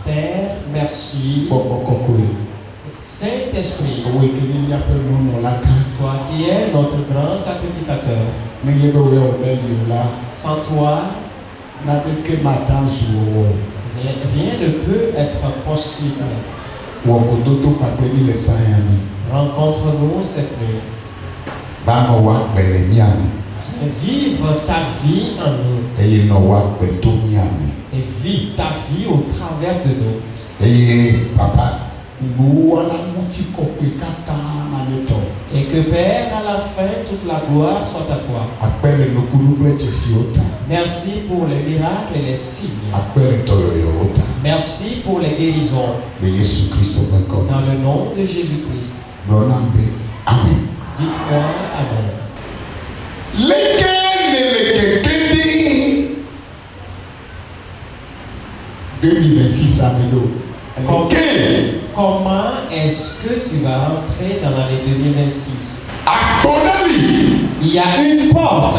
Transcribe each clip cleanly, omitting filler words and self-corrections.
Père, merci. Saint-Esprit, toi qui es notre grand sacrificateur, sans toi, rien ne peut être possible. Rencontre-nous cette nuit. Viens vivre ta vie en nous. Et vis ta vie au travers de nous. Papa, et que Père, à la fin, toute la gloire soit à toi. Merci pour les miracles et les signes. Merci pour les guérisons. Dans le nom de Jésus-Christ. Amen. Dites-moi Amen. 2026 Amélo. Comment est-ce que tu vas entrer dans l'année 2026? Il y a une porte.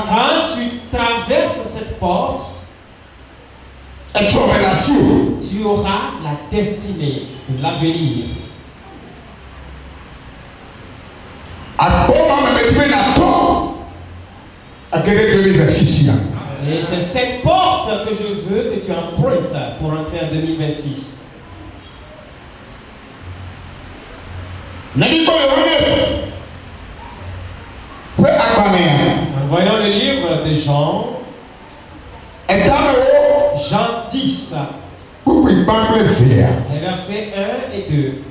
Quand tu traverses cette porte, tu auras la destinée, l'avenir. Et c'est cette porte que je veux que tu empruntes pour entrer en 2026. Voyons le livre de Jean. Jean 10. Les versets 1 et 2.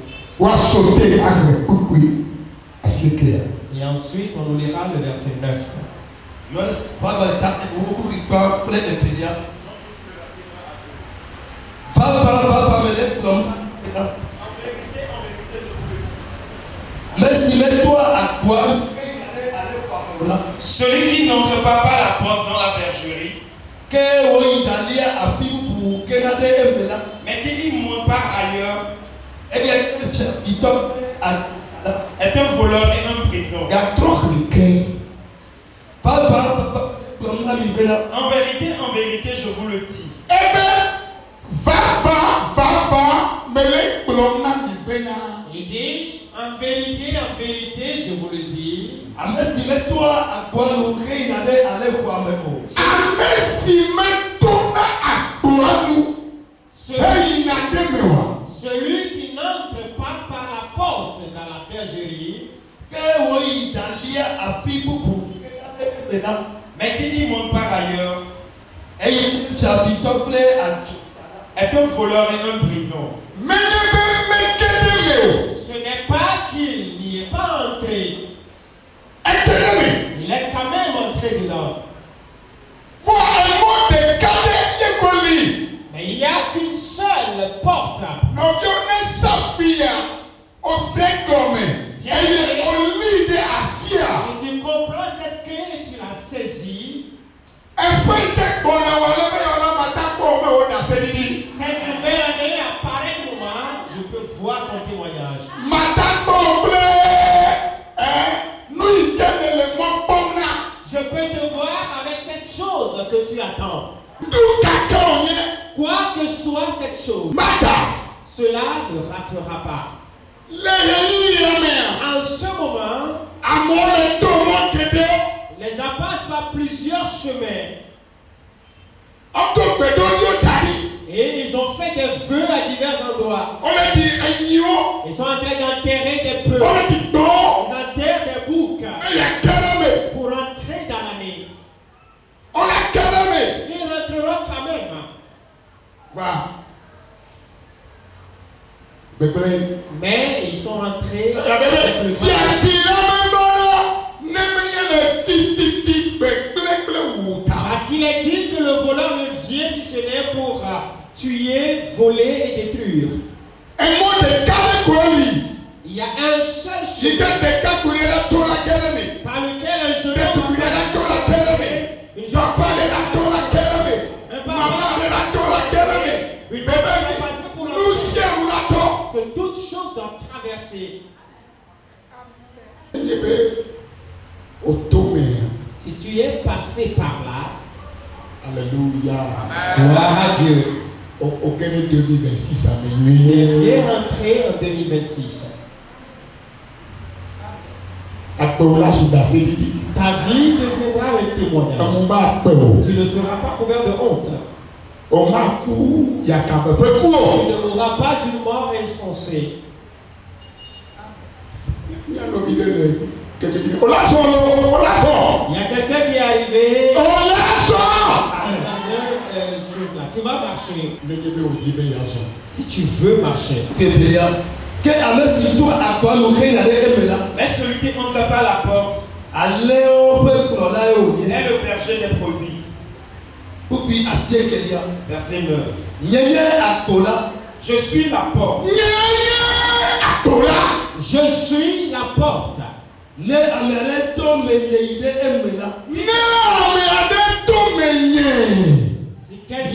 Et ensuite, on nous lira le verset 9. Celui qui n'entre pas par la porte dans la bergerie, mais qui monte par ailleurs, est un voleur et un bridon. En vérité, je vous le dis. Il dit, en vérité, je vous le dis. Celui qui n'entre pas par la porte dans la bergerie, mais qui n'y monte par ailleurs, est un voleur et un bridon. ce n'est pas qu'il n'y est pas entré. Il est quand même entré dedans. Mais il n'y a qu'une seule porte. Si tu comprends cette clé et tu la saisis, cette nouvelle année, à pareil moment, je peux voir ton témoignage. Je peux te voir avec cette chose que tu attends. Quoi que soit cette chose, cela ne ratera pas. En ce moment, les gens passent par plusieurs chemins. Et ils ont fait des vœux à divers endroits. Ils sont en train d'enterrer des bœufs. Ils enterrent des boucs pour entrer dans l'année. Ils rentreront quand même. Mais ils sont rentrés avec le parce qu'il est dit que le voleur ne vient si ce n'est pour tuer, voler et détruire. Il y a un seul chemin par lequel un jeune homme que toute chose doit traverser. Si tu es passé par là. Alléluia. Gloire à Dieu. Aucun 2026 à Tu es minuit. bien rentré en 2026. Ta vie deviendra un témoignage. Tu ne seras pas couvert de honte. Tu ne mourras pas d'une mort insensée. Il y a quelqu'un qui est arrivé. Tu vas marcher. Si tu veux marcher. Mais celui qui n'entre pas la porte est le berger des brebis. Verset 9. Je suis la porte. Je suis la porte. Si quelqu'un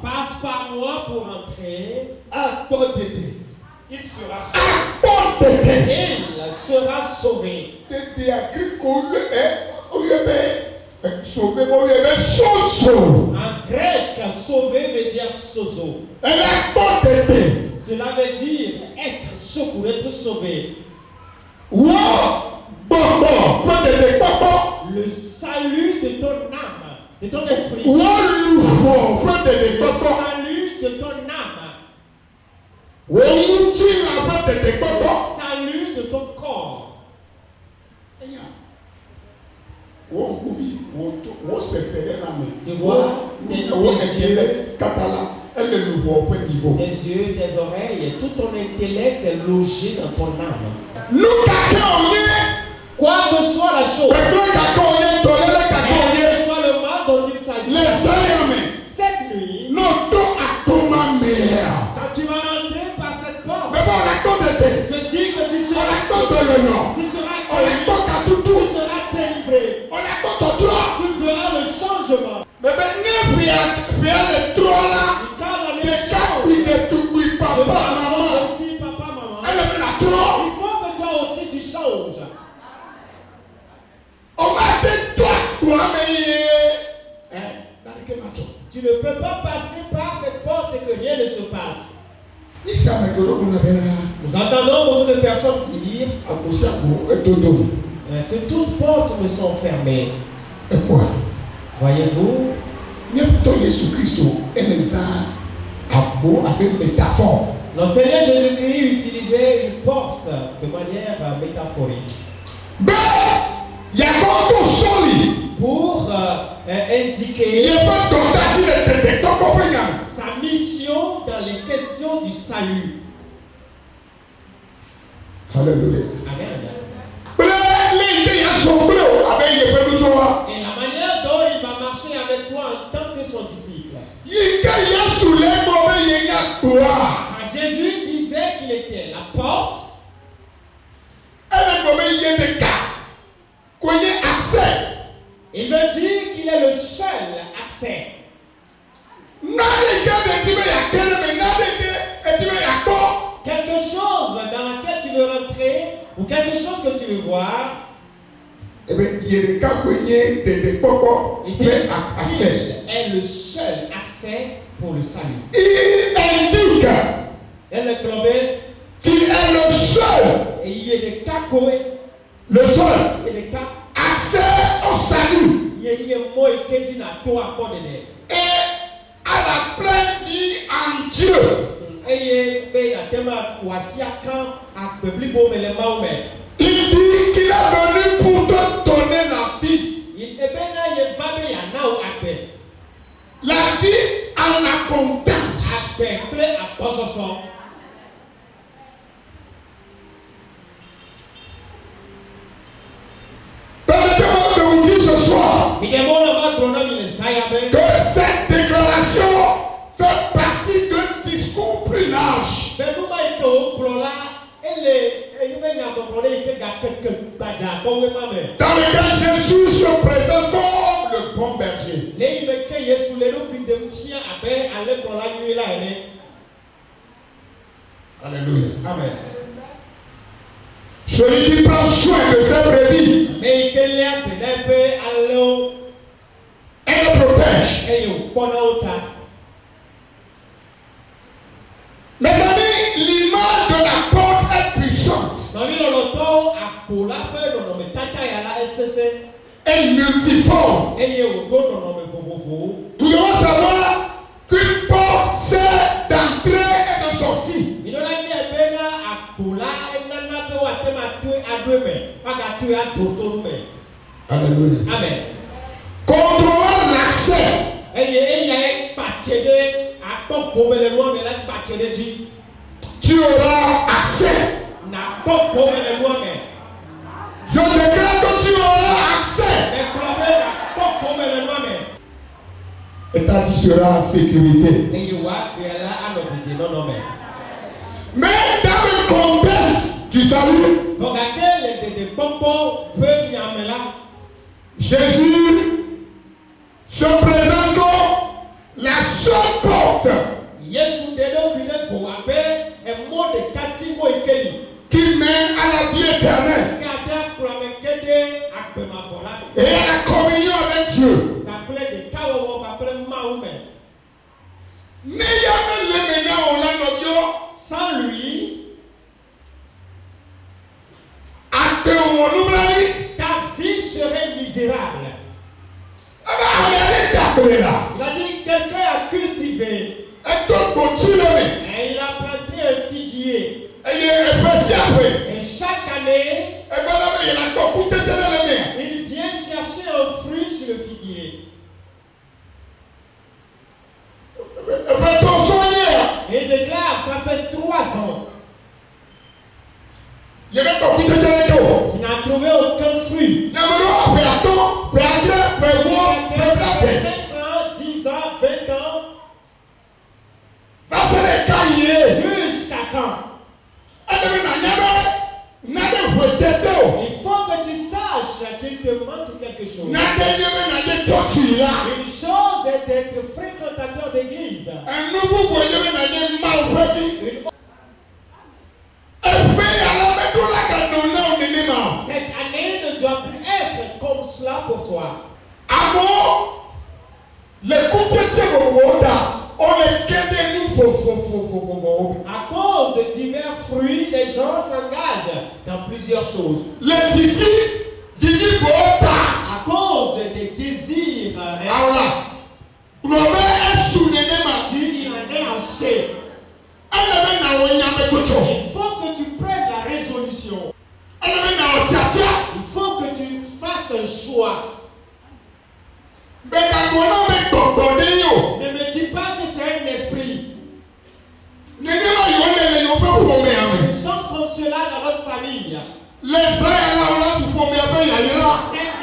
passe par moi pour entrer, Il sera sauvé. En grec, sauver veut dire sozo. Cela veut dire être secouru, être sauvé. Le salut de ton âme, de ton esprit. Le salut de ton âme. Le salut de ton corps. Tu vois, des yeux, des oreilles, tout ton intellect est logé dans ton âme. Quoi que soit la chose, quel que soit le mal dont il s'agit, cette nuit, quand tu vas rentrer par cette porte, je dis que tu seras délivré. Tu verras le changement. Il faut que toi aussi tu changes. Tu ne peux pas passer par cette porte et que rien ne se passe. Nous entendons beaucoup de personnes dire que toutes portes me sont fermées. Voyez-vous, notre Seigneur Jésus-Christ utilisait une porte de manière métaphorique pour indiquer sa mission dans les questions du salut. Alléluia. Amen. Et la manière dont il va marcher avec toi en tant que son disciple. Quand Jésus disait qu'il était la porte, il veut dire qu'il est le seul accès. Quelque chose dans laquelle tu veux rentrer ou quelque chose que tu veux voir, il est le seul accès pour le salut. Il indique qu'il est le seul, et il y a des cas le seul et des cas accès au salut et à la pleine vie en Dieu. Il dit qu'il est venu pour te donner la vie. La vie en abondance. Permettez-moi de vous dire ce soir que cette déclaration fait partie d'un discours plus large. Dans lequel Jésus se présente comme le bon berger. Alléluia. Amen. Celui qui prend soin de ses brebis. est multiforme. Nous devons savoir qu'une porte sert d'entrée et de sortie. Alléluia. Amen. Contrôlant l'accès. Tu auras accès. Je déclare que tu auras accès. Et ta vie sera en sécurité. Mais dans le contexte du salut, Jésus se présente comme la seule porte qui mène à la vie éternelle et à la communion avec Dieu. Sans lui, ta vie serait misérable. Il a dit quelqu'un a cultivé et il a planté un figuier. Et chaque année, il vient chercher un fruit sur le figuier. Et il déclare, ça fait 3 ans. Il n'a trouvé aucun fruit. Il a fait 5 ans, 10 ans, 20 ans. Jusqu'à quand? Il faut que tu saches qu'il te manque quelque chose. Une chose est d'être fréquentateur d'église. Cette année ne doit plus être comme cela pour toi. À cause de divers fruits, les gens s'engagent dans plusieurs choses. À cause des désirs, il en est assez. Il faut que tu prennes la résolution. Il faut que tu fasses un choix. Ne me dis pas que c'est un esprit. Nous sommes comme cela dans notre famille. Cette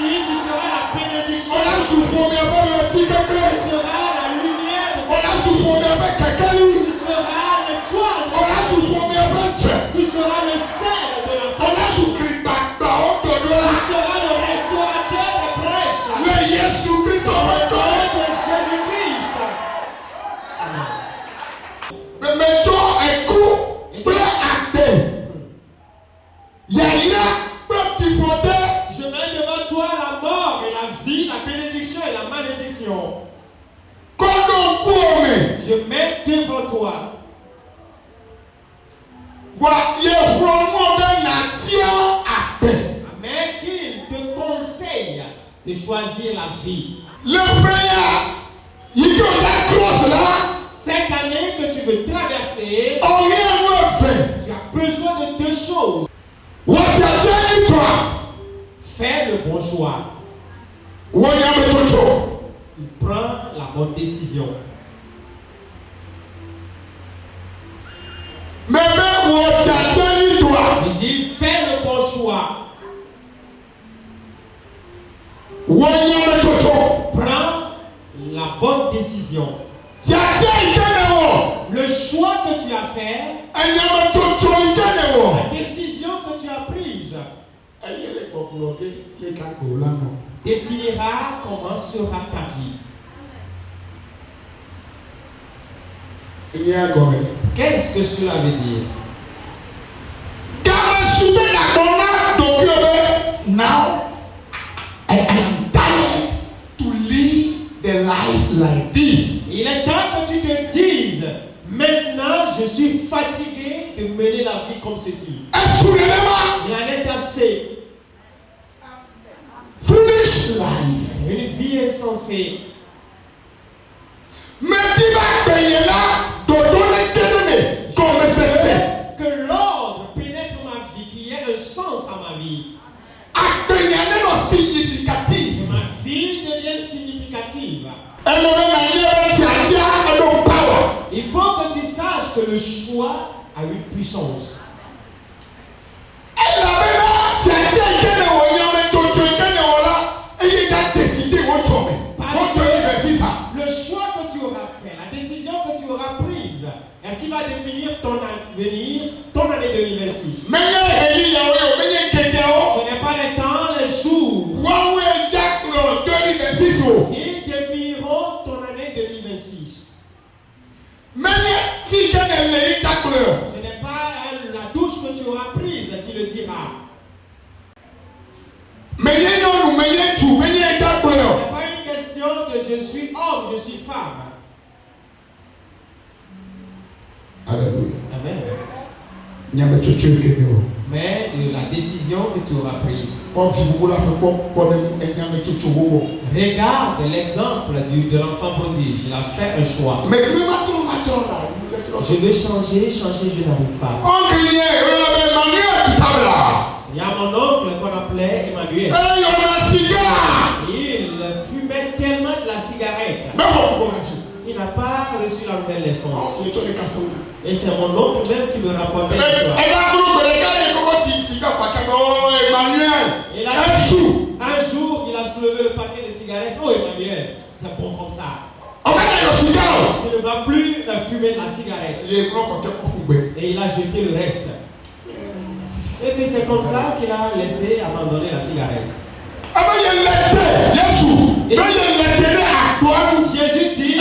nuit, tu seras la bénédiction. Tu seras la lumière. Tu seras l'étoile. Tu seras le sel de la famille. Tu seras le restaurateur des brèches. Jésus-Christ de Jésus-Christ. Je mets devant toi la mort et la vie, la bénédiction et la malédiction. Je mets devant toi. Amen. Qu'il te conseille de choisir la vie. Cette année que tu veux traverser, tu as besoin de 2 choses. Fais le bon choix. Il prend la bonne décision. Il dit fais le bon choix. Prends la bonne décision. Le choix que tu as fait, la décision que tu as prise, définira comment sera ta vie. Qu'est-ce que cela veut dire? Now, I am tired to live the life like this. Il est temps que tu te dises, maintenant je suis fatigué de mener la vie comme ceci. Il en est assez. Fruit foolish life. Une vie insensée. Mais tu vas payer là, comme c'est que l'ordre pénètre ma vie, qu'il y ait un sens à ma vie. Significatif. Que ma vie devienne significative. Il faut que tu saches que le choix a une puissance. Le choix que tu auras fait, la décision que tu auras prise, est-ce qu'il va définir ton avenir, ton année 2026? Ce n'est pas les temps, les jours. Ils définiront ton année 2026. Ce n'est pas la douche que tu auras prise qui le dira. Ce n'est pas une question de je suis homme, je suis femme. Alléluia. Amen. Mais de la décision que tu auras prise. Regarde l'exemple de l'enfant prodige. Il a fait un choix. Je veux changer, je n'arrive pas. Il y a mon oncle qu'on appelait Emmanuel. Il fumait tellement de la cigarette. Il n'a pas reçu la nouvelle naissance. Et c'est mon oncle même qui me rapportait l'histoire. Et là, un jour, il a soulevé le paquet de cigarettes. Oh Emmanuel, c'est bon comme ça. Tu ne vas plus fumer de la cigarette. Et il a jeté le reste. Et que c'est comme ça qu'il a laissé abandonner la cigarette. Jésus dit, il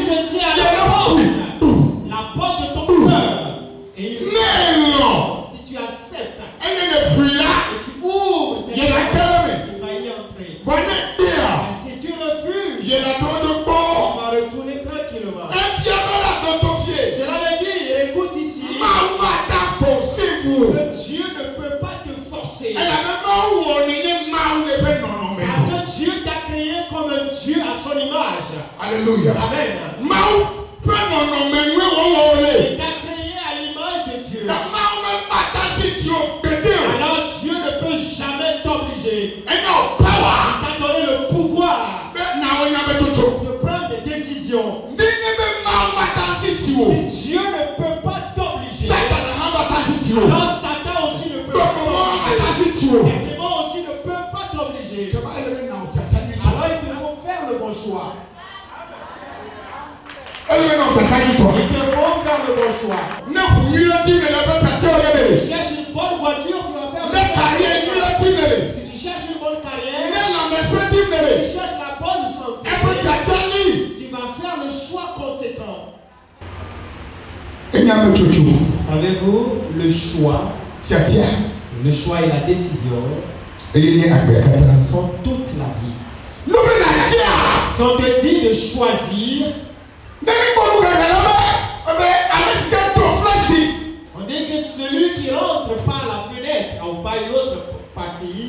se tient à la porte de ton cœur. Et si tu acceptes et tu ouvres cette porte, il va y entrer. Et si tu refuses, il va retourner tranquillement. Cela veut dire, écoute ici, que Dieu ne peut pas te forcer. Parce que Dieu t'a créé comme un Dieu à son image. Alléluia. Amen. Il t'a créé à l'image de Dieu. Alors Dieu ne peut jamais t'obliger. Il t'a donné le pouvoir de prendre des décisions. Si Dieu ne peut pas t'obliger, alors Satan aussi ne peut pas t'obliger. Les démons aussi ne peuvent pas t'obliger. Alors il te faut faire le bon choix. Il te faut faire le bon choix. Tu cherches une bonne voiture, tu vas faire le bon choix. Si tu cherches une bonne carrière, tu cherches la bonne santé, tu vas faire le choix conséquent. Savez-vous, le choix et la décision sont toute la vie. Si on te dit de choisir, on dit que celui qui rentre par la fenêtre ou par une autre partie,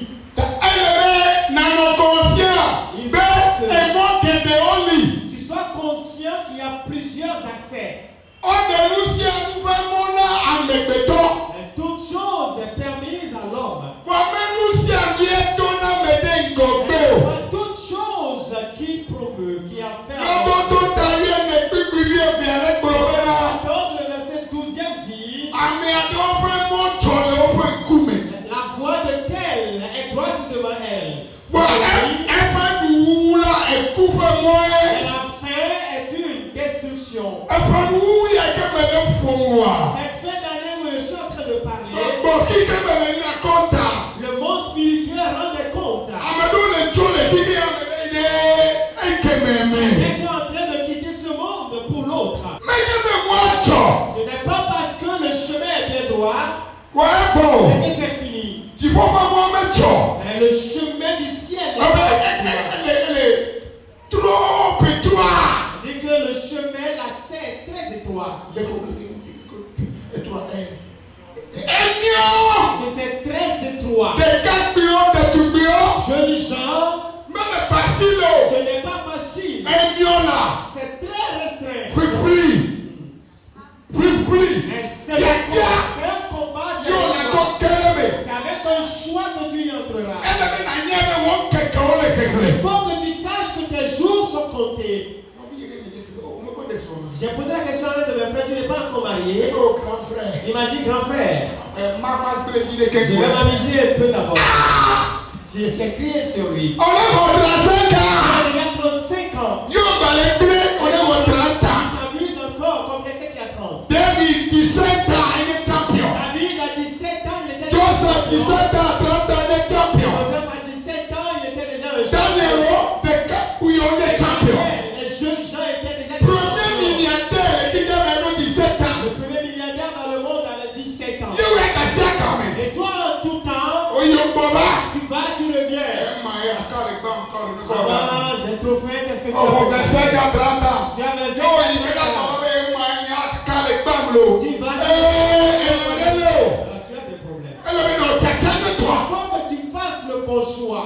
il faut que tu sois conscient qu'il y a plusieurs accès. Toute chose est permise à l'homme. Toute chose qui promeut, qui a fait le verset 12e dit, la voix de tel est droite devant elle. Et la fin est une destruction. Cette fin d'année où je suis en train de parler, le monde spirituel rend des comptes. Ils sont en train de quitter ce monde pour l'autre. Ce n'est pas parce que le chemin est bien droit que c'est fini. Mais le chemin du ciel n'est pas trop étroit. dit que le chemin, l'accès est très étroit. Que c'est Il faut que tu saches que tes jours sont comptés. J'ai posé la question à un de mes frères, tu n'es pas encore marié. Il m'a dit, grand frère, je vais m'amuser un peu d'abord. J'ai crié sur lui. On est rentré à 5 ans. Il y a 35 ans. Yo, dans les blés, on est rentré à 30 ans. Il m'amuse encore comme quelqu'un qui a 30. David, 17 ans, il est champion. David a 17 ans, il était Joseph, 17 ans, 30 ans, il est champion. Joseph a 17 ans, il était déjà un Daniel, de Cap, oui, on est champion. Les jeunes gens étaient déjà des Premier milliardaire, il a maintenant 17 ans. Le premier milliardaire dans le monde a 17 ans. You were a second man. Et toi, en tout temps, Oh, you baba. tu vas, tu reviens. Maman, j'ai trop faim, qu'est-ce que tu Oh, as 25 ans, 30 ans. Tu as 25 Oh, ans. il est là, Tu vas, tu as des problèmes. Il faut que tu fasses le bon choix.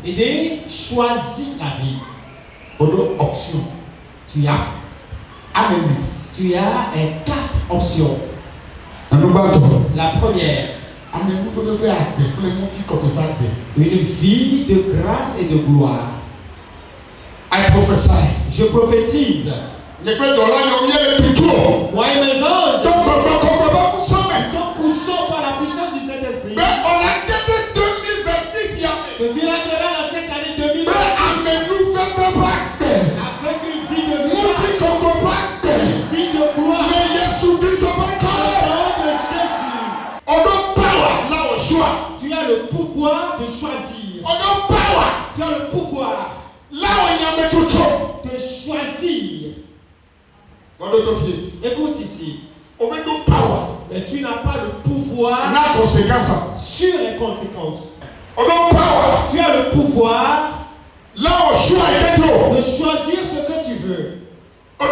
Il dit, choisis la vie. Option. Tu as 4 options. La première, une vie de grâce et de gloire. I prophesy. Je prophétise. Moi et mes anges, nous poussons par la puissance du Saint-Esprit. Que tu rentreras dans cette année 2026 avec une vie de grâce, une vie de gloire. Au nom de Jésus, tu as le pouvoir de choisir. Tu as le pouvoir de choisir. Écoute ici. Mais tu n'as pas le pouvoir sur les conséquences. Tu as le pouvoir de choisir ce que tu veux. Tu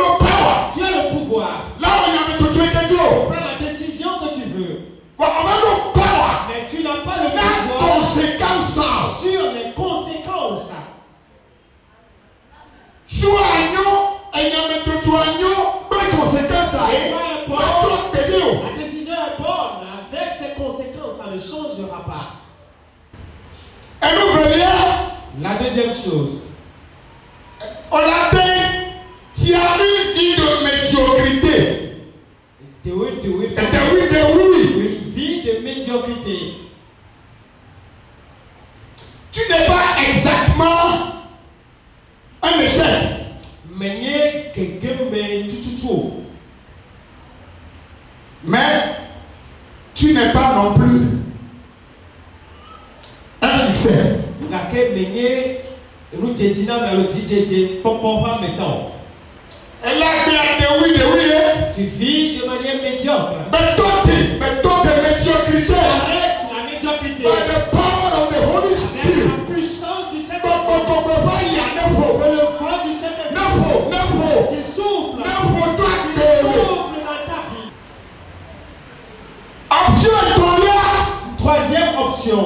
as le pouvoir de prendre la décision que tu veux. Mais tu n'as pas le pouvoir sur les conséquences. La décision est bonne. Avec ses conséquences, ça ne changera pas. La deuxième chose, on l'a dit, tu as une vie de médiocrité. une vie de médiocrité. Tu n'es pas exactement un échec. Mais quelqu'un met tout. Mais tu n'es pas non plus un succès. Elle a bien Tu vis de manière médiocre. mais toi, tes médiocrité. Arrête la médiocrité. By the power of the Holy Avec Spirit. la puissance du Il Saint-Esprit. Que le vent du Saint-Esprit qui souffle. Souffle dans ta vie. Troisième option.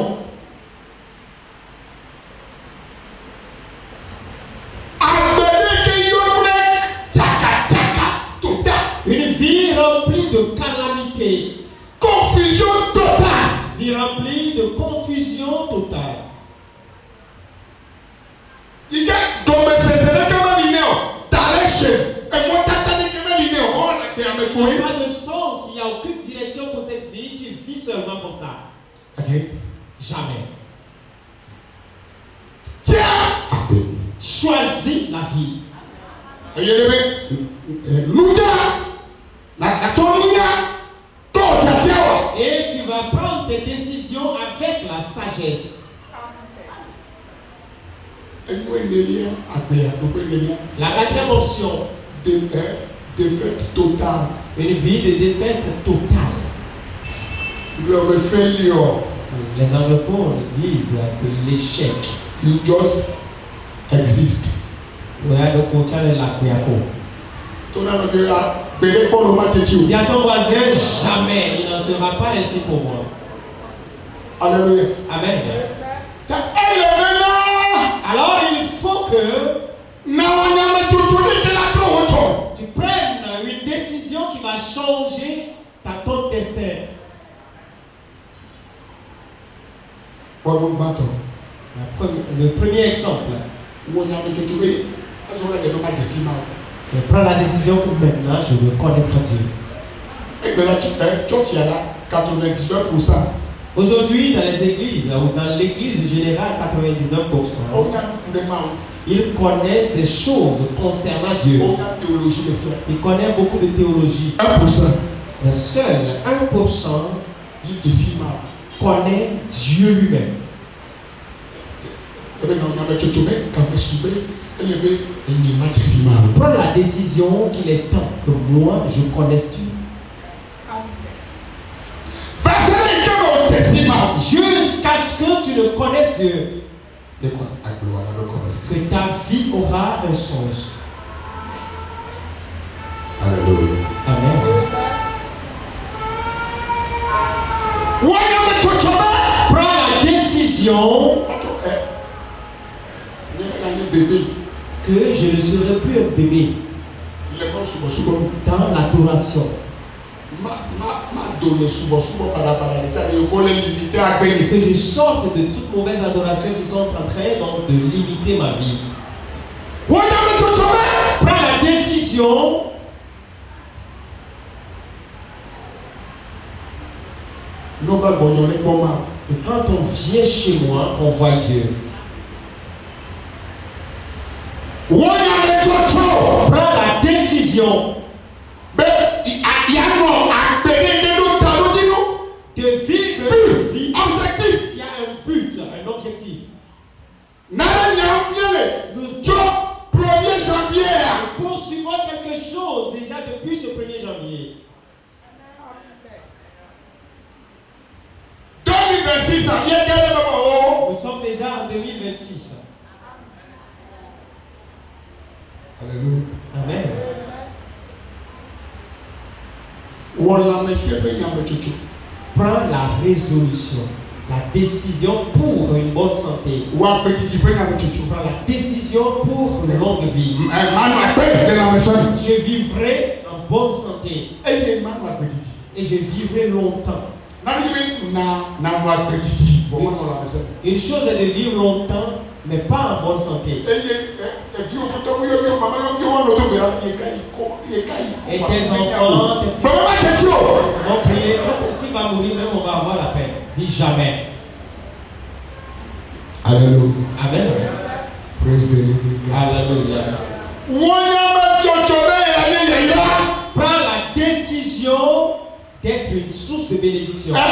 Une vie remplie de calamité. Confusion totale. Vie remplie de confusion totale. Il y a Pas de sens, il n'y a aucune direction pour cette vie, tu vis seulement comme ça. Jamais. Choisis la vie. Et tu vas prendre tes décisions avec la sagesse. La quatrième option, défaite totale. une vie de défaite totale. Le failure. Les anglophones disent que l'échec. You just exist. Dis à ton voisin, jamais, il n'en sera pas ainsi pour moi. Alléluia. Amen. Alors il faut que tu prennes une décision qui va changer ton destin. Le premier exemple. Je prends la décision que maintenant je veux connaître Dieu. Aujourd'hui, dans les églises, ou dans l'église générale, 99%, ils connaissent des choses concernant Dieu. Ils connaissent beaucoup de théologie. 1%. Mais seul 1% connaît Dieu lui-même. Prends la décision qu'il est temps que moi je connaisse Dieu. Jusqu'à ce que tu ne connaisses Dieu, que ta vie aura un sens. Alléluia. Amen. Prends la décision que je ne serai plus un bébé dans l'adoration. Que je sorte de toute mauvaise adoration qui sont en train donc de limiter ma vie. Prends la décision que quand on vient chez moi, on voit Dieu. Prends la décision de vivre une vie objectif. Il y a un but, un objectif. Nous poursuivons quelque chose déjà depuis ce 1er janvier. 2026, nous sommes déjà en 2026. Alléluia. Amen. Prends la résolution, la décision pour une bonne santé. Prends la décision pour une longue vie. Je vivrai en bonne santé. Et je vivrai longtemps. Une chose est de vivre longtemps, mais pas en bonne santé. Et tes enfants, vont prier, quand est-ce qu'il va mourir, même on va avoir la paix. Dis jamais. Alléluia. Amen. Praise the living God. Alléluia. Prends la décision d'être une source de bénédiction. Prends la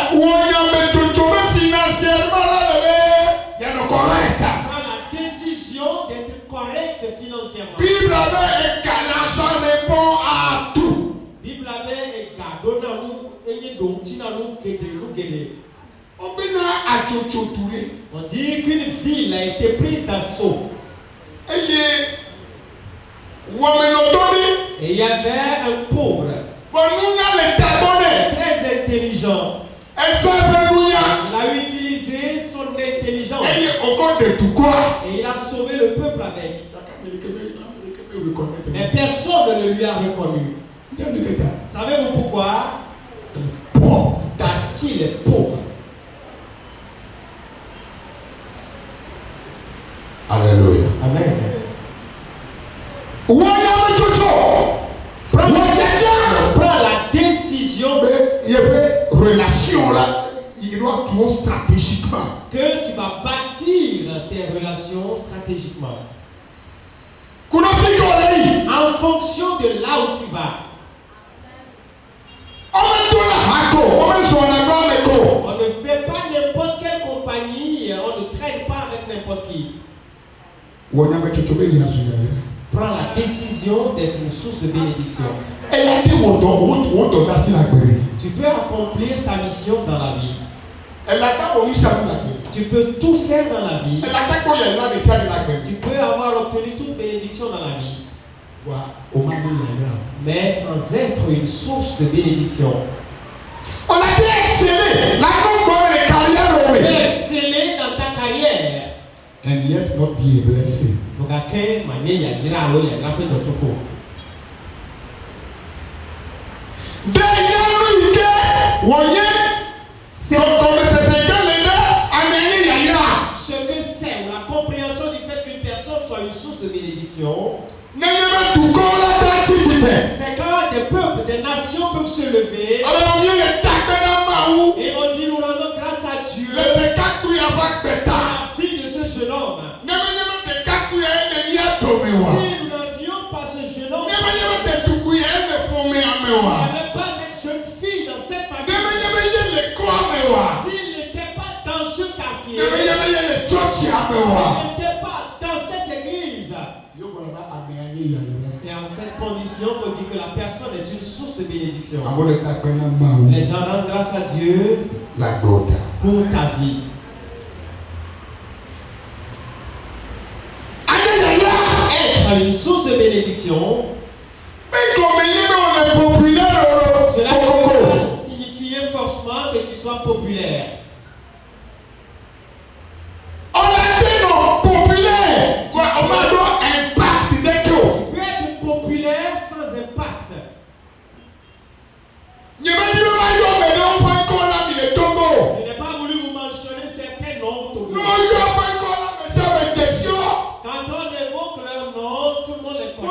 décision d'être correct financièrement. Bible avait l'argent répond à tout. Bible avait on dit qu'une ville a été prise d'assaut. Et il y avait un pauvre très intelligent. Il a utilisé son intelligence. Et il a sauvé le peuple avec. Mais personne ne lui a reconnu. Savez-vous pourquoi? Parce qu'il est pauvre. Alléluia. Amen. Prends la décision relation là, il doit tout stratégiquement. Que tu vas bâtir tes relations stratégiquement. En fonction de là où tu vas. On ne fait pas n'importe quelle compagnie, on ne traîne pas avec n'importe qui. Prends la décision d'être une source de bénédiction. Tu peux accomplir ta mission dans la vie. Tu peux tout faire dans la vie. Tu peux avoir obtenu toute bénédiction dans la vie. Mais sans être une source de bénédiction. On a été excellé. Excellé dans ta carrière. And yet not be a blessing. Ce que c'est bénédiction, c'est quand des peuples, des nations peuvent se lever. Et on dit, nous rendons grâce à Dieu pour la vie de ce jeune homme. Si nous n'avions pas ce jeune homme, il n'y avait pas cette jeune fille dans cette famille. S'il n'était pas dans ce quartier, s'il n'était pas dans cette église, c'est en cette condition qu'on dit que la personne est une source de bénédiction. Les gens rendent grâce à Dieu pour ta vie. Être une source de bénédiction, cela ne veut pas signifier forcément que tu sois populaire. Tu peux être populaire sans impact. Je n'ai pas voulu vous mentionner certains noms. Quand on évoque leur nom, tout le monde les connaît.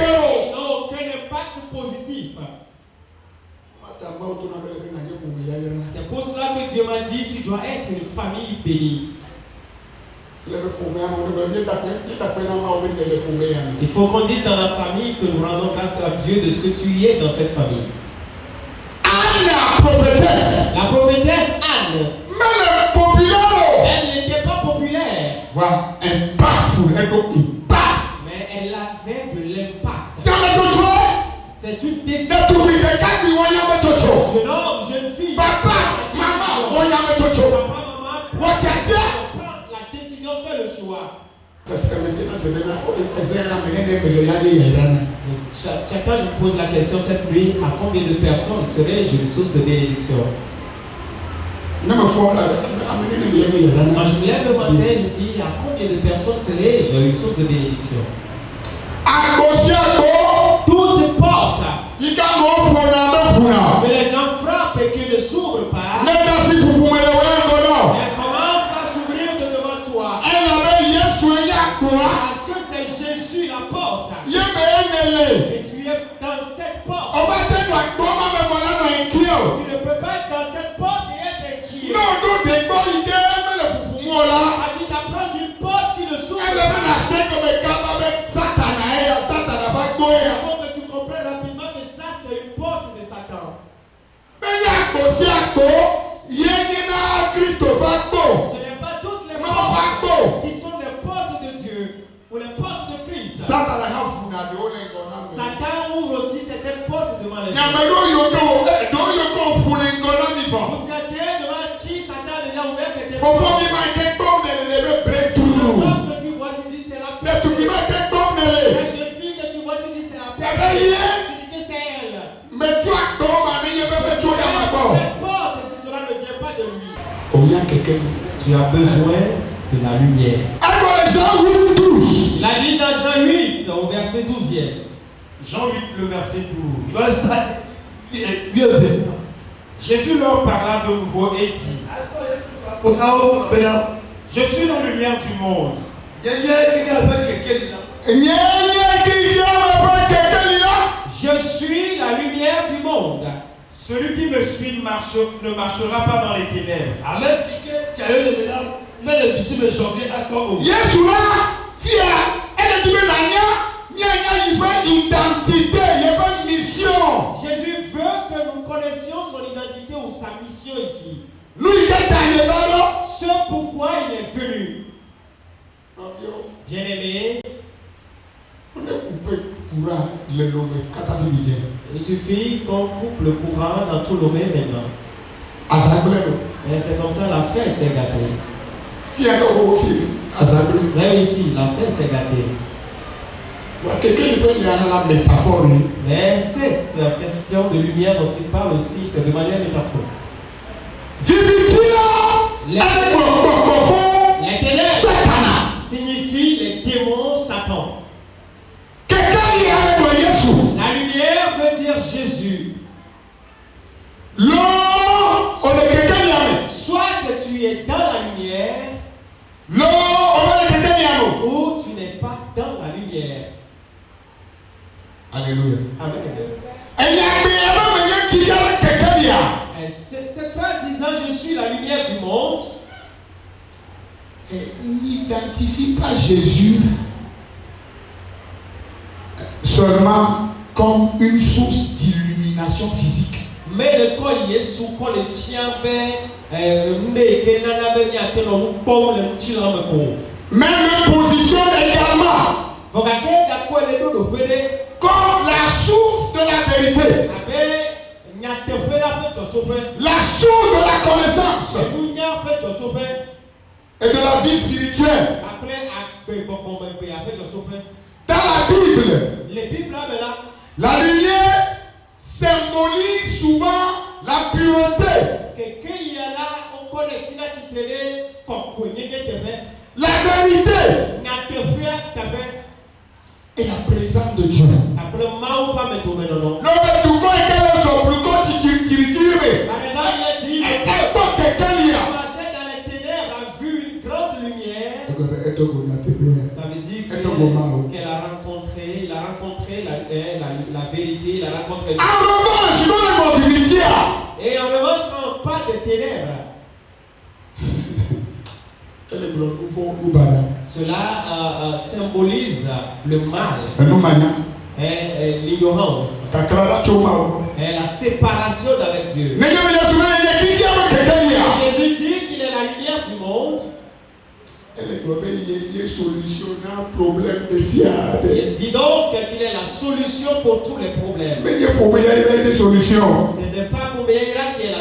Ils n'ont aucun impact positif. C'est pour cela que Dieu m'a dit, tu dois être une famille bénie. Il faut qu'on dise dans la famille que nous rendons grâce à Dieu de ce que tu y es dans cette famille. La prophétesse Anne, elle n'était pas populaire, mais elle avait de l'impact. C'est une décision. Jeune homme, jeune fille, papa, maman, prends la décision, fais le choix. Chaque fois je me pose la question cette nuit, à combien de personnes serais-je une source de bénédiction? Quand je me lève le matin, je dis à combien de personnes serais-je une source de bénédiction? Toute porte que les gens frappent et qui ne s'ouvrent pas, elle commence à s'ouvrir de devant toi. Parce que c'est Jésus la porte. Et tu es dans cette porte. Tu ne peux pas être dans cette porte et être inquiet. Quand tu t'approches d'une porte qui ne s'ouvre pas, il faut que tu comprennes rapidement que ça c'est une porte de Satan. Ce n'est pas toutes les portes qui sont des portes de Dieu ou les portes de Christ. Satan ouvre aussi certaines portes devant les gens. Pour certains devant qui Satan a déjà ouvert certaines portes. La femme que tu vois, tu dis c'est la paix. La jeune fille que tu vois, tu dis c'est la paix. Tu dis que c'est elle. Cette porte, si cela ne vient pas de lui, tu as besoin de la lumière. Il a dit dans Jean 8, au verset 12e. Jean 8, le verset 12. Jésus leur parla de nouveau et dit: je suis la lumière du monde. Je suis la lumière du monde. Celui qui me suit ne marchera pas dans les ténèbres. Jésus veut que nous connaissions son identité ou sa mission ici. Ce pourquoi il est venu. Bien-aimé, il suffit qu'on coupe le courant dans tout Lomé maintenant. Et c'est comme ça la fête est gâtée. Là ici, la fête est gâtée. Mais cette question de lumière dont il parle aussi, c'est de manière métaphorique. Les ténèbres signifient les démons Satan. La lumière veut dire Jésus. Soit tu es dans la lumière, Alléluia. Amen. Cette phrase disant je suis la lumière du monde n'identifie pas Jésus seulement comme une source d'illumination physique. Mais le corps y est sous quand le fiambe même position également comme la source de la vérité, la source de la connaissance et de la vie spirituelle. Dans la Bible, la lumière symbolise souvent la pureté, la vérité et la présence de Dieu. Ça veut dire qu'elle a rencontré la vérité, il a rencontré Dieu. Et en revanche, quand on parle de ténèbres, cela symbolise le mal, l'ignorance, et la séparation d'avec Dieu. Jésus dit qu'il est la lumière du monde. Il dit donc qu'il est la solution pour tous les problèmes. Ce n'est pas pour Meillera qui est la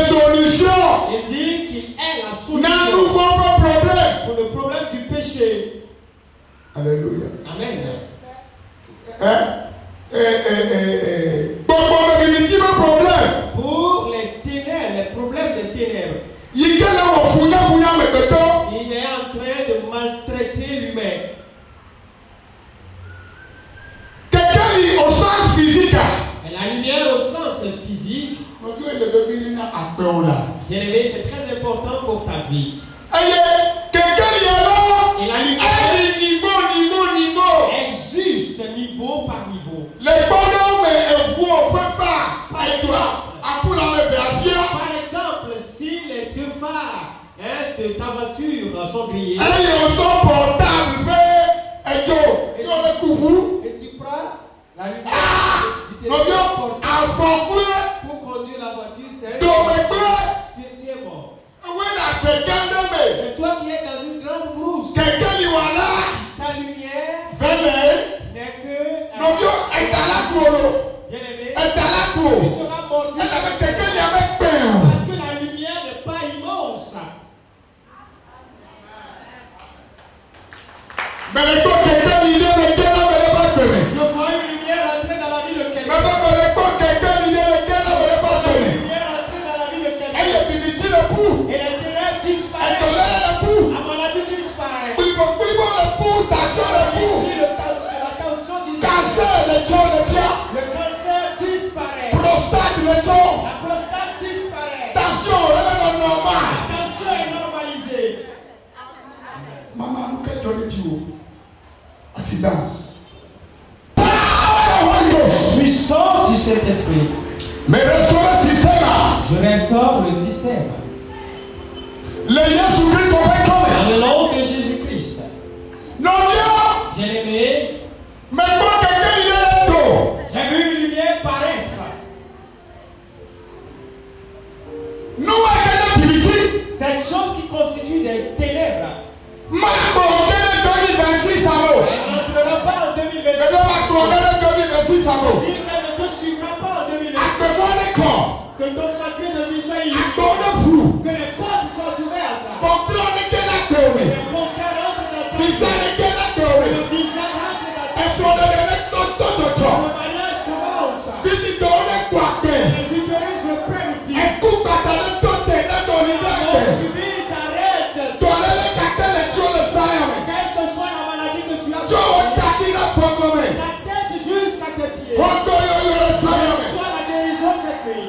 solution. Il dit qu'il est la solution pour le problème du péché. Alléluia. Amen. Pour les ténèbres, les problèmes des ténèbres, il est en train de maltraiter l'humain. Au sens physique. Et la lumière au sens physique. Bien aimé, c'est très important pour ta vie. Et la lumière existe niveau par niveau. Par exemple, si les deux phares de ta voiture sont grillés, et tu prends la lumière du téléphone pour conduire la voiture, tu es mort. Et toi qui es dans une grande brousse, ta lumière n'est que bien aimé, tu seras mordu parce que la lumière n'est pas immense. Je vois une lumière entrer dans la vie de quelqu'un. Une lumière entrer dans la vie de quelqu'un. Et les ténèbres disparaissent. À mon avis, disparaissent. Ici, la tension disparaît. Le cancer disparaît. La prostate disparaît. La tension est normalisée. Maman, nous accident. Puissance du Saint-Esprit. Mais restaure le système. Je restaure le système. Le Jésus-Christ dans le nom de Jésus-Christ. Non, bien aimé. Mais quand quelqu'un il est là, j'ai vu une lumière paraître. Nous, cette chose qui constitue des ténèbres. Elle n'entrera pas en 2026. C'est-à-dire qu'elle ne te suivra pas en 2026. Que ton sacré de vie soit illuminé. Que les portes soient ouvertes. Que les contrats rentrent dans ta vie. Que le visa rentre dans ta vie. Le mariage commence. Les utérus se purifient. Subir t'arrête. Quelle que soit la maladie que tu as, ta tête jusqu'à tes pieds. Reçois la guérison cette nuit.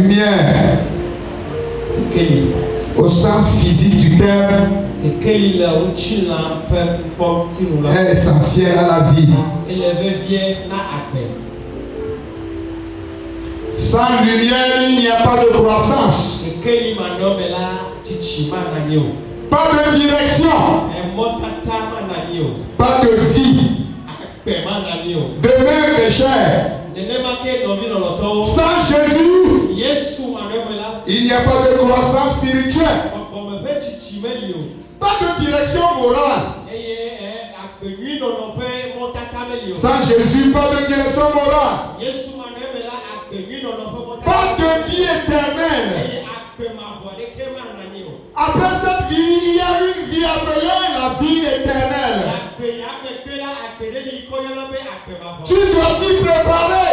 lumière, au sens physique du terme, est essentielle à la vie. Sans lumière, il n'y a pas de croissance. Pas de direction. Pas de vie. De même péché. Sans Jésus, il n'y a pas de croissance spirituelle. Pas de direction morale. Sans Jésus, pas de direction morale. Pas de vie éternelle. Après cette vie, il y a une vie appelée la vie éternelle. Tu dois t'y préparer.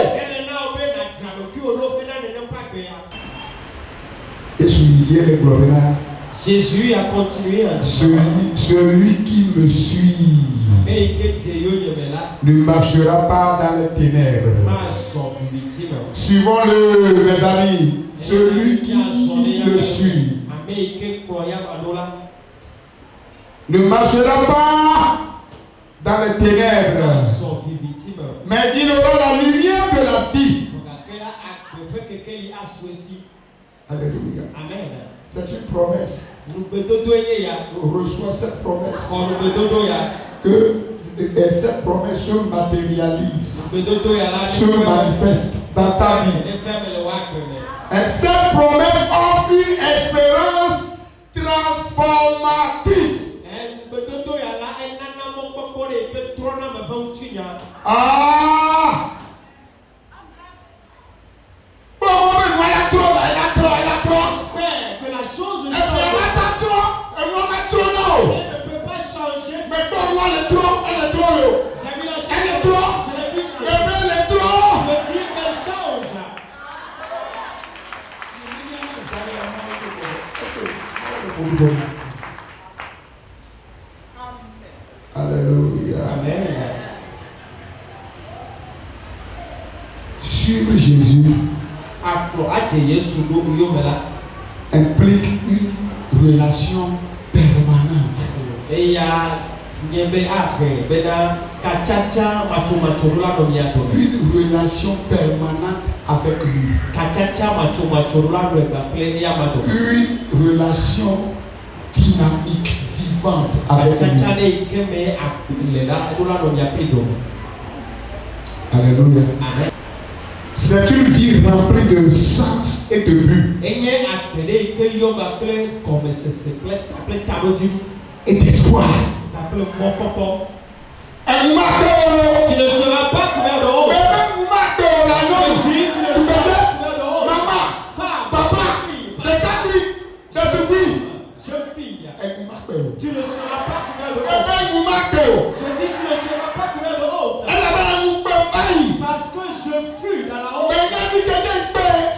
Et Jésus a continué à dire, celui qui me suit ne marchera pas dans les ténèbres. Suivons-le, mes amis. Celui qui le suit ne marchera pas dans les ténèbres, mais il aura la lumière de la vie. Alléluia. Amen. C'est une promesse. On reçoit cette promesse. Que cette promesse se matérialise, se manifeste dans ta vie. Et cette promesse offre une espérance transformatrice. Ah! Alléluia. Amen. Suivre Jésus implique une relation permanente. Une relation permanente avec lui. Une relation dynamique, vivante avec lui. Alléluia. C'est une vie remplie de sens et de but. Et d'espoir. Tu ne seras pas couvert de honte. Tu ne seras pas couvert de honte. Je dis, tu ne seras pas couvert de honte. Parce que je fus dans la honte.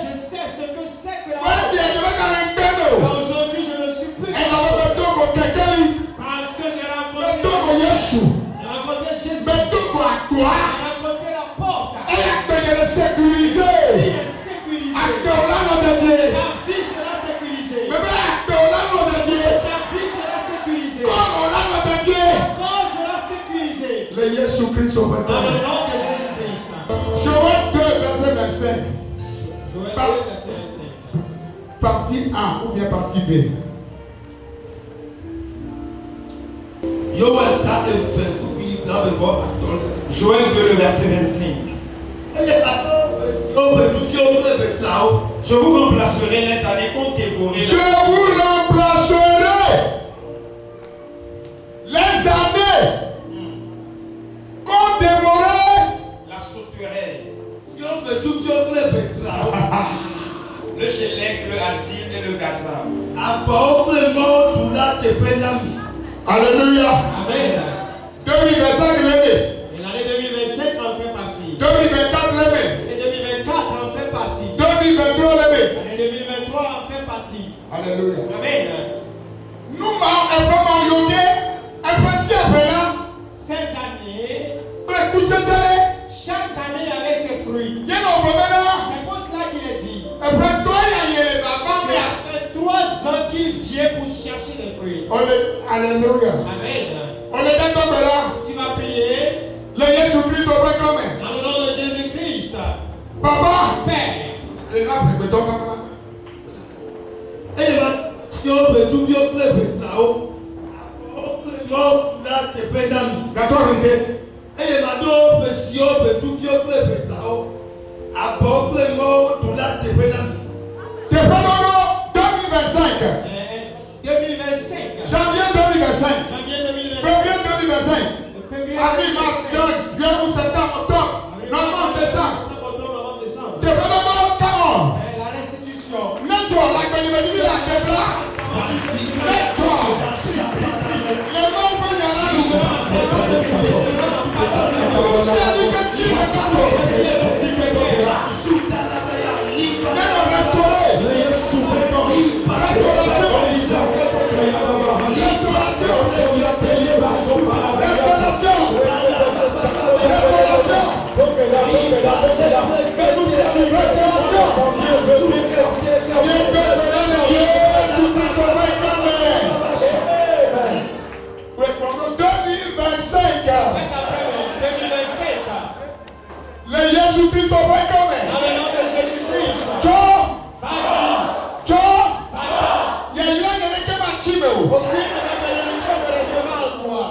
Je sais ce que c'est que la honte. Aujourd'hui, je ne suis plus. Parce que j'ai rencontré Jésus. J'ai rencontré Jésus. J'ai rencontré la porte. Il est sécurisé. Ta vie sera sécurisée. Ta vie sera sécurisée. Ton corps sera sécurisé. Le Jésus-Christ au Dans le nom de Jésus-Christ. Joël 2, verset 25. Partie A ou bien partie B. Joël 2, le verset 25. Je vous remplacerai les années qu'on dévorait. Je vous remplacerai les années qu'on dévorait. La sauterelle, le chélèque, le asile et le gazam. Alléluia. Amen. 2025 l'année. Et l'année 2027 en fait partie. 2024 l'année. L'année 2024 en fait partie. 2023 l'année. L'année 2023 en fait partie. Alléluia. Amen. Nous un peu marionnés, un peu si appelant. Ces années, Chaque chaque année avec ses fruits. il y a un problème là. C'est pour cela qu'il est dit. Un peu toi, pour chercher des fruits. Alléluia. Amen. Tu vas prier. Le Jésus-Christ au bas comme. Dans le nom de Jésus-Christ. Papa. Père. Et là, je me donne comme ça. Et là, si on peut tout bien plaire là-haut. Non, là, tu es pédant. Gâteau arrêté. Et maintenant, si on peut tout bien plaire là-haut. Après, le mot, tout là, tu es pédant. Tu es pédant 2025. 2025. Janvier 2025. Janvier 2025. Février 2025. Avril, mars, juin, août, septembre, octobre. Novembre, décembre. Tu es pédant comment? La restitution. Nettoie la bénédiction de la terre. Nettoie. Les noms que y a là. C'est du petit le Jésus-Christ va comme. Dans le nom de Jésus-Christ. Il y a une qui m'a tué. Aucune bénédiction ne restera en toi.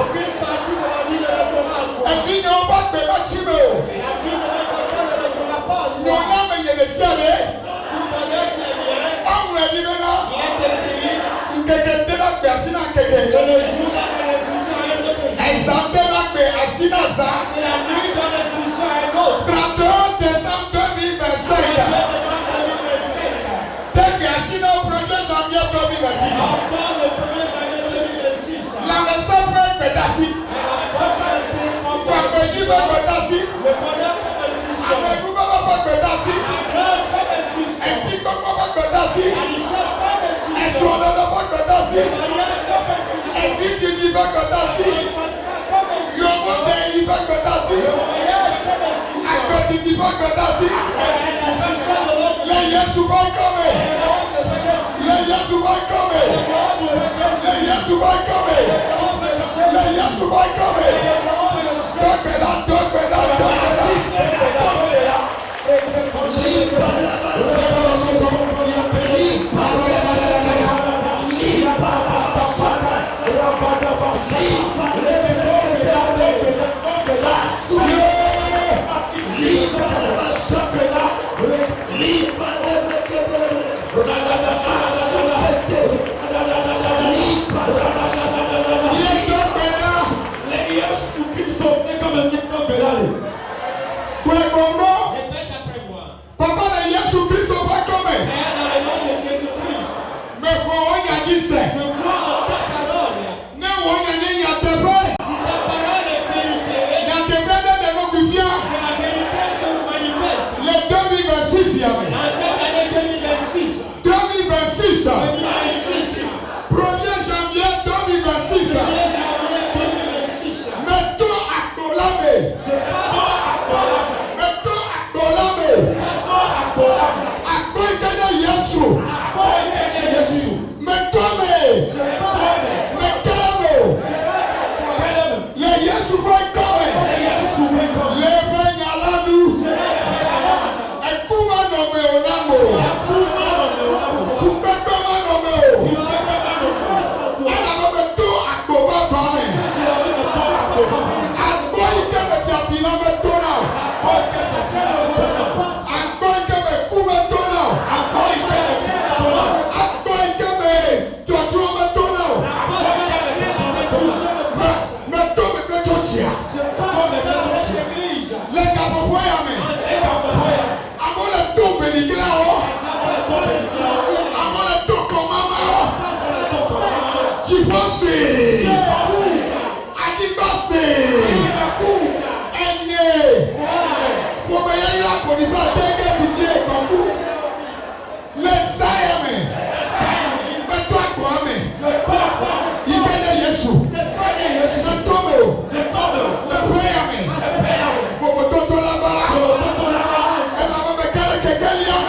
Aucune partie de la vie ne restera en toi. La vie de mes enfants ne restera pas en toi. Mon âme est le ciel. Tout bonheur qui est bien. On me dit maintenant. Qui est écrit. Quelqu'un de la personne à quelqu'un. Que le jour de la résurrection est un autre jour. Et ça te l'a fait à Sinasa. Et la nuit de la résurrection est un autre. 31 décembre 2025. T'es bien sinon au 1er janvier 2026. Encore le 1er janvier 2026. La maison peut être pédassée. Tu as dit que pédassé. Le bonheur comme résurrection. Avec nous, on va pas pédassé. La grâce comme résurrection. Et si on va pas pédassé. La richesse comme Et résurrection. toi, on va pas pédassé. Le mariage comme résurrection. Et puis tu dis pas pédassé. Le fatiguement comme Yo, résurrection. on dit pas pédassé. Le voyage comme résurrection. Et toi, tu dis pas pédassé. La résurrection de l'homme. Les Jésus vont comme. Les Jésus vont comme. Les Jésus vont comme. Les Jésus vont comme. Papa de Jésus-Christ va comme. Mais pour on y a dit ça. Je crois en ta parole. Ne on y a dit y a des vrais. Si ta parole est vérité, Y a des vrais de nos confiants. que la vérité se manifeste. Les 2026 y a. Dans cette année 2026. 2026. 2026. 1er janvier 2026. 1er janvier 2026. Mettons à Colame. Je passe à Colame. Mettons à Colame. À côté de Jésus. Mettons-le. Mettons-le. Les Jésus vont comme. Les Benyalanou. Et comment nommer au Namo? Comment nommer au? Elle a nommé tout à Kova Fame. À quoi il te met sa fille à mettre ton nom? À quoi il te met Kouva ton nom? À quoi il te met Tchotchou mettre ton nom? Mais tout me fait Tchotchia. Les gars, pourquoi y a mis? Avant le tout béni là-haut. Avant le tout comme maman. J'y pense. À qui passe? Aigné. Pour me y aller pour lui faire déguer Didier comme vous. Les aïeux. Mais toi, quoi, mais? Il y a Jésus. C'est Tomo. Le frère, mais. Faut que Toto là-bas. Et maman, mais quel y a?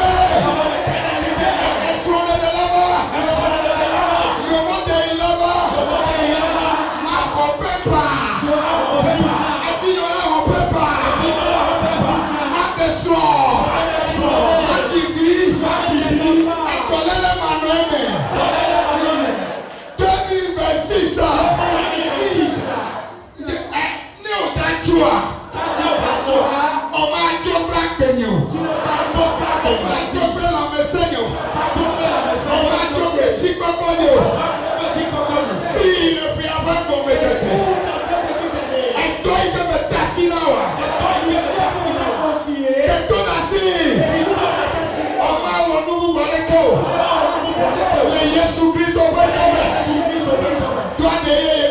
Elle tourne de là-bas. Si ne peut pas tomber, et toi il te met tassi là. Que ton assis. On va nous voir les Jésus Christ au bas. Toi de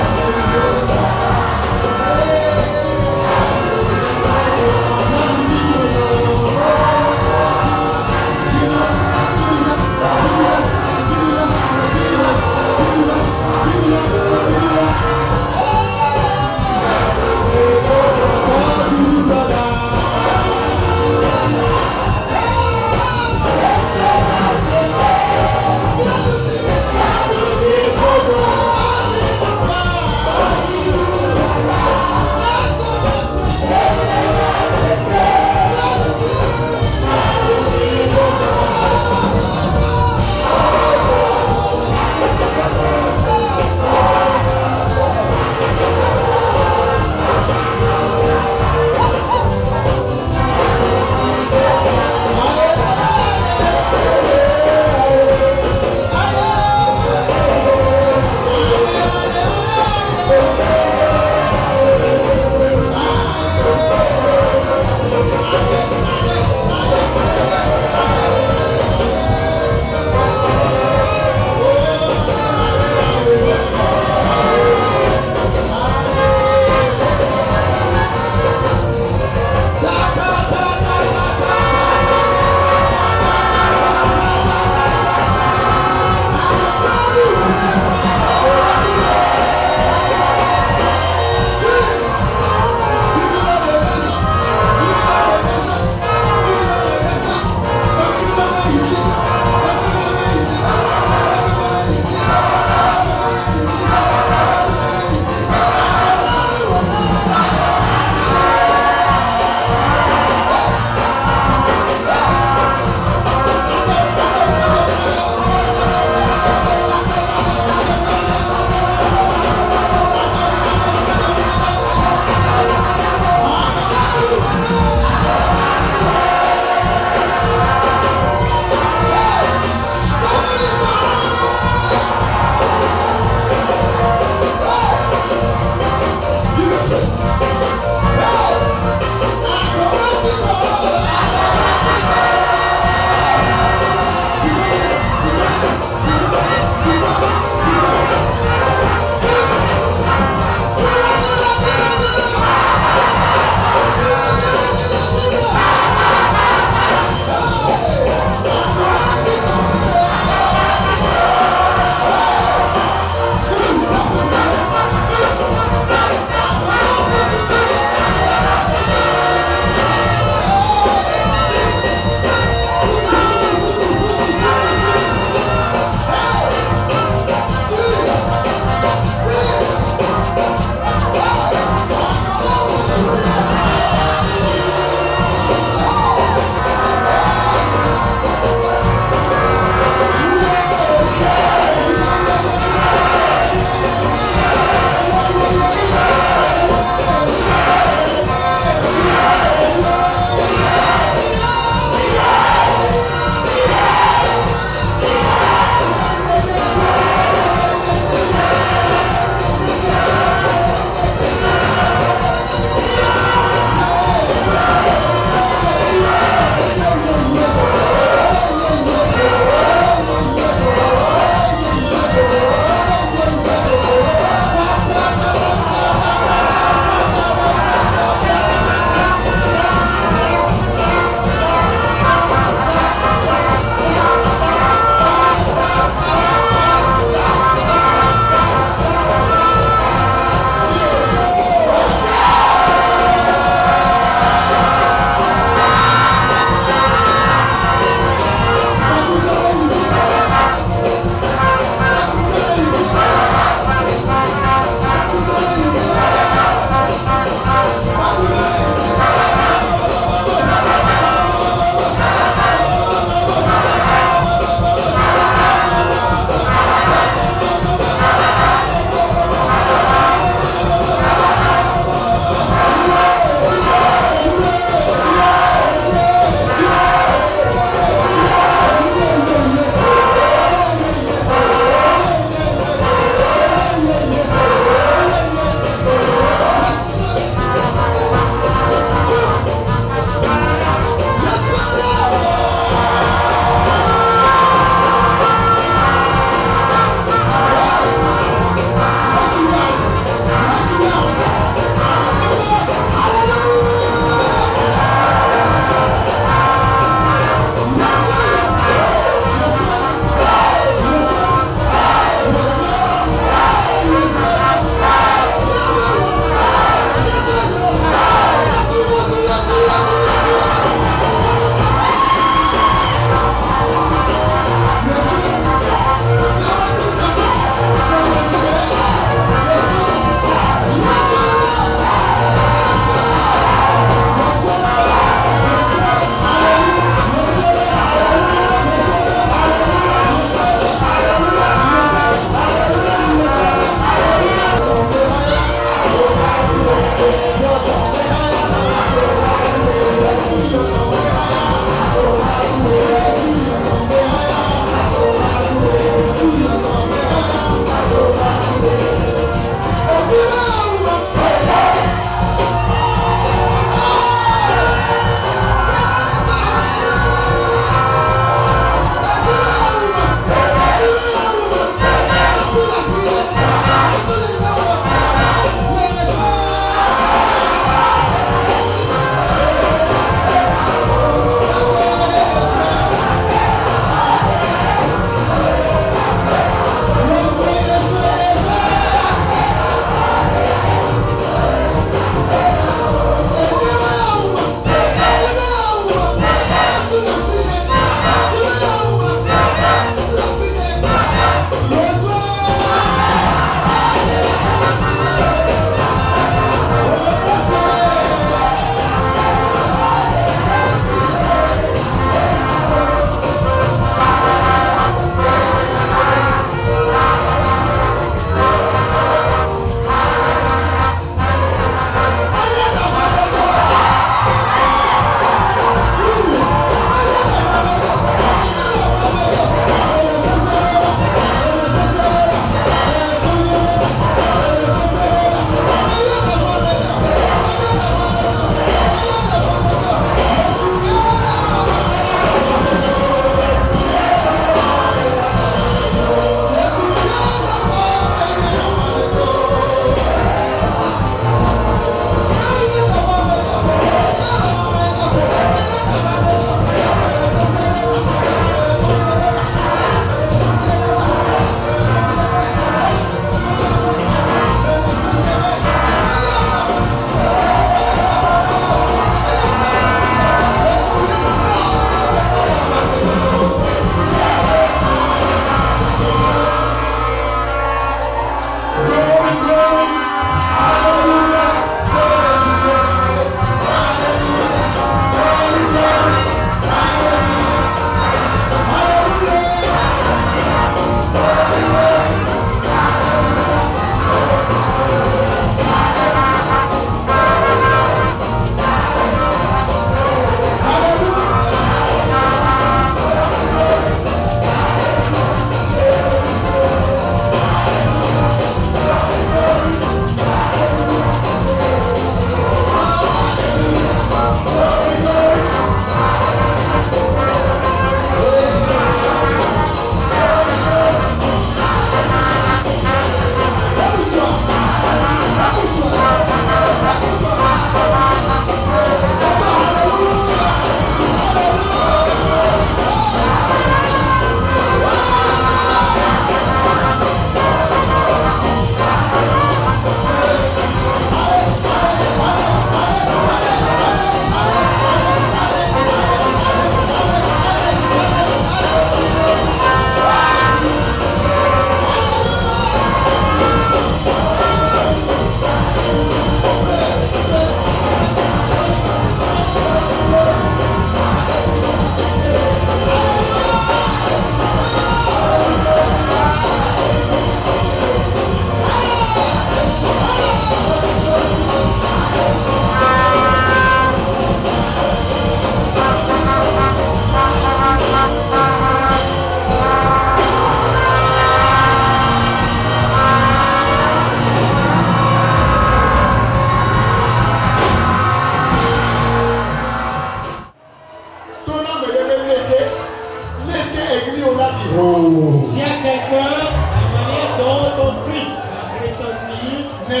Il y a quelqu'un, la manière dont ton cri va retentir. C'est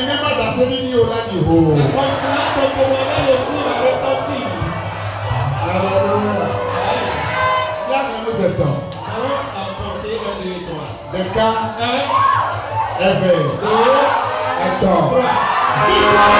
comme cela ton commandement aussi va retentir. Alléluia. Allons à compter 1, 2, 3. Des cas, 1, éveil, 2, attends. 3.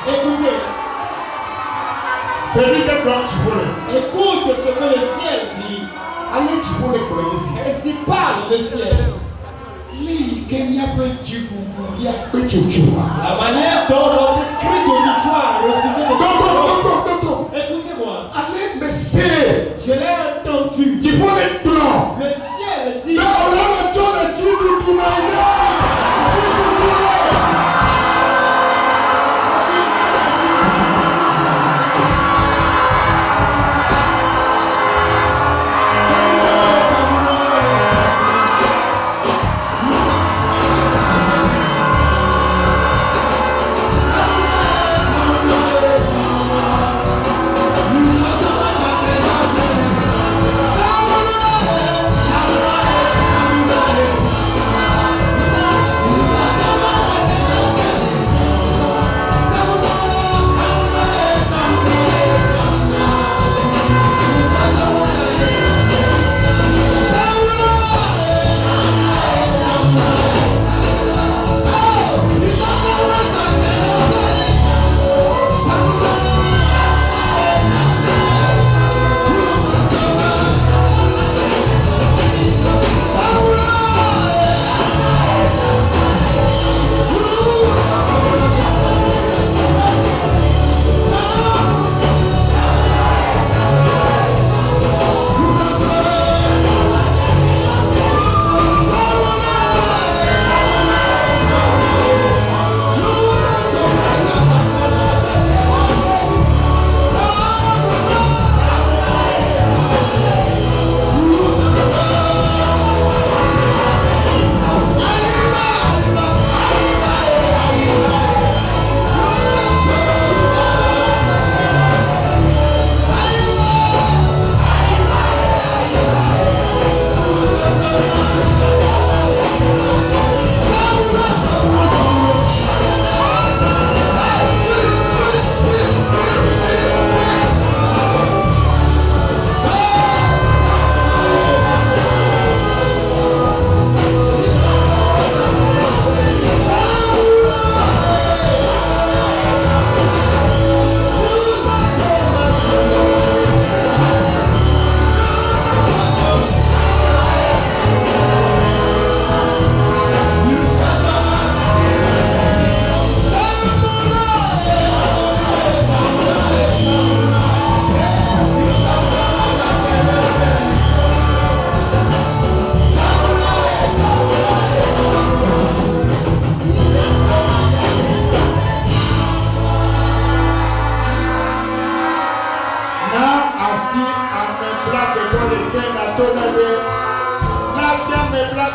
Écoutez. Écoute ce que le ciel dit. Et s'il parle le ciel. La manière dont notre cri de victoire a refusé de écoutez-moi. Je l'ai entendu. Le ciel dit.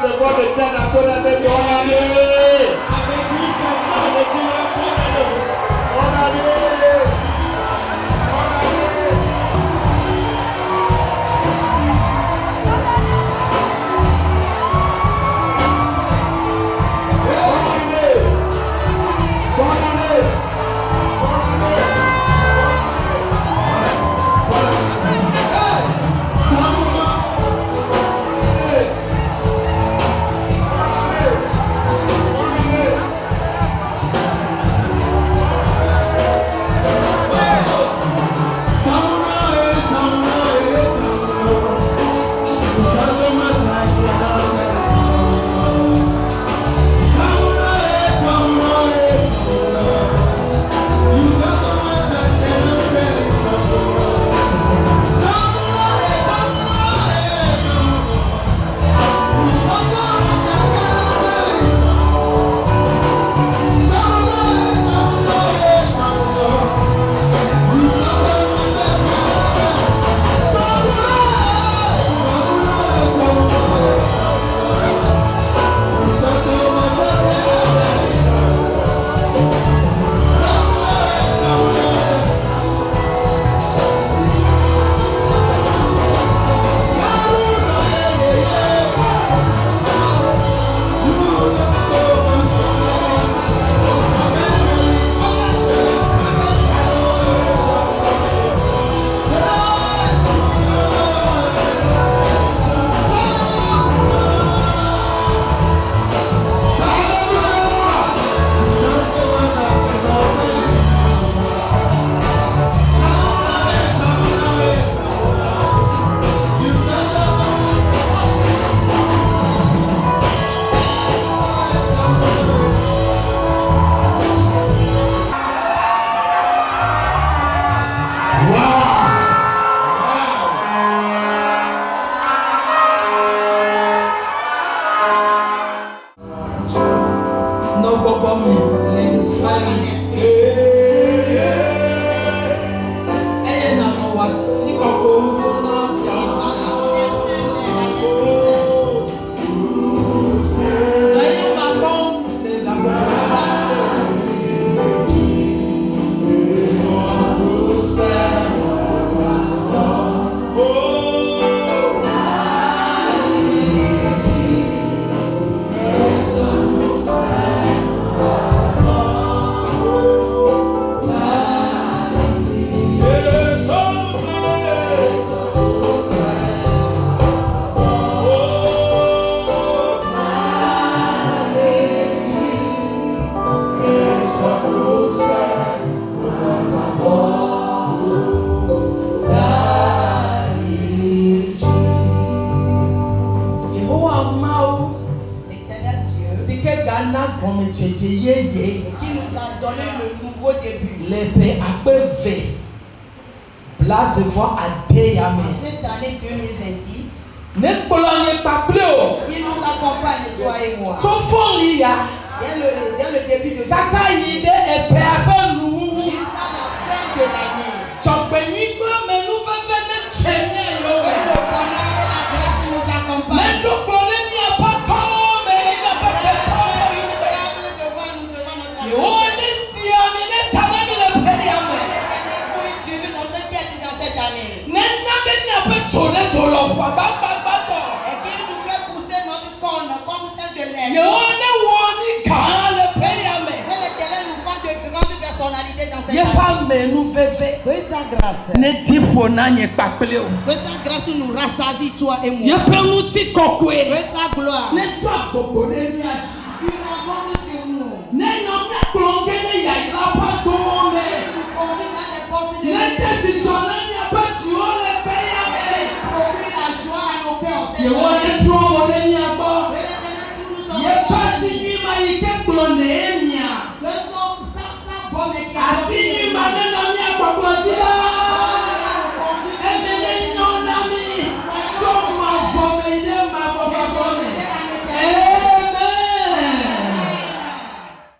de voix de Dieu dans ton année, bonne année. Avec une personne, tu as bonne année. Bonne année. qui nous a donné le nouveau début. Cette année 2026, qui nous accompagne, toi et moi. Dès le début de jusqu'à la fin de l'année. Et le bonheur et la grâce nous accompagnent. Et qui nous fait pousser notre corne comme celle de l'air. Que l'Éternel nous fasse de grandes personnalités dans cette année. Que sa grâce. Que sa grâce nous rassasie, toi et moi. Que sa gloire. Sur nous. Et nous conduit dans les portes de l'éternité. La joie à nos cœurs. Que l'Éternel tout nous envoie. Que son bonne équipe.